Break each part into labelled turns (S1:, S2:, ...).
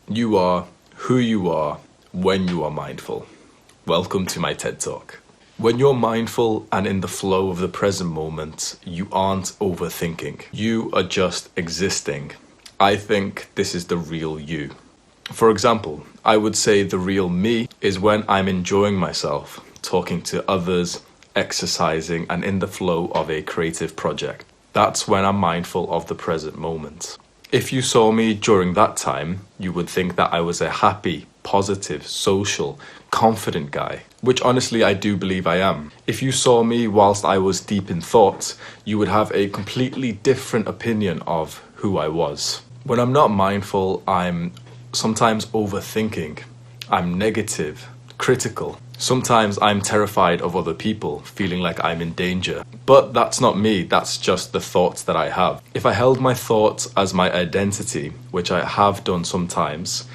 S1: You are who you are when you are mindful. Welcome to my TED Talk. When you're mindful and in the flow of the present moment, you aren't overthinking. You are just existing. I think this is the real you. For example, I would say the real me is when I'm enjoying myself, talking to others, exercising, and in the flow of a creative project. That's when I'm mindful of the present moment. If you saw me during that time, you would think that I was a happy, positive, social, confident guy, which honestly I do believe I am. If you saw me whilst I was deep in thought, you would have a completely different opinion of who I was. When I'm not mindful, I'm sometimes overthinking. I'm negative, critical. Sometimes I'm terrified of other people, feeling like I'm in danger. But that's not me, that's just the thoughts that I have. If I held my thoughts as my identity, which I have done sometimes,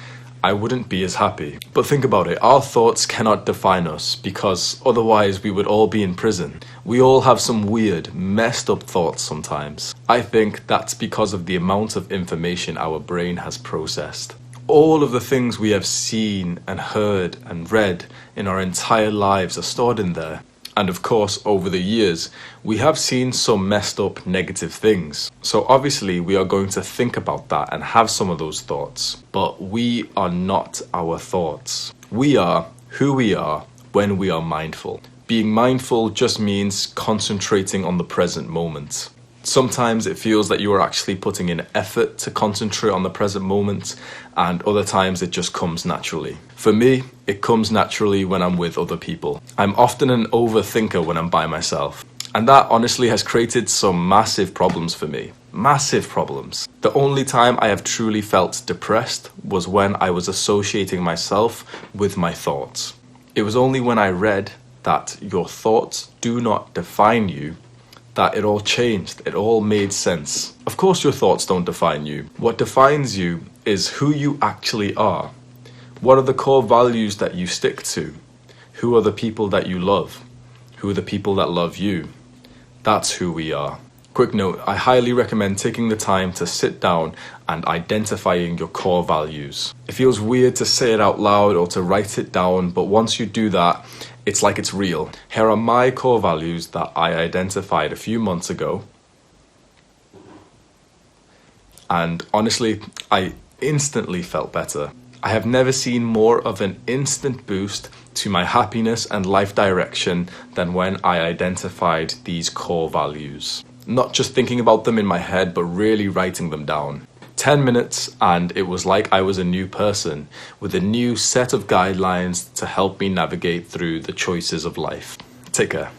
S1: I wouldn't be as happy. But think about it, our thoughts cannot define us because otherwise we would all be in prison. We all have some weird, messed up thoughts sometimes. I think that's because of the amount of information our brain has processed. All of the things we have seen and heard and read in our entire lives are stored in there. And of course, over the years, we have seen some messed up negative things. So obviously, we are going to think about that and have some of those thoughts. But we are not our thoughts. We are who we are when we are mindful. Being mindful just means concentrating on the present moment. Sometimes it feels that you are actually putting in effort to concentrate on the present moment, and other times it just comes naturally. For me, it comes naturally when I'm with other people. I'm often an overthinker when I'm by myself, and that honestly has created some massive problems for me. Massive problems. The only time I have truly felt depressed was when I was associating myself with my thoughts. It was only when I read that your thoughts do not define you that it all changed, it all made sense. Of course your thoughts don't define you. What defines you is who you actually are. What are the core values that you stick to? Who are the people that you love? Who are the people that love you? That's who we are. Quick note, I highly recommend taking the time to sit down and identifying your core values. It feels weird to say it out loud or to write it down, but once you do that, it's like it's real. Here are my core values that I identified a few months ago. And honestly, I instantly felt better. I have never seen more of an instant boost to my happiness and life direction than when I identified these core values. Not just thinking about them in my head, but really writing them down. 10 minutes and it was like I was a new person with a new set of guidelines to help me navigate through the choices of life. Take care.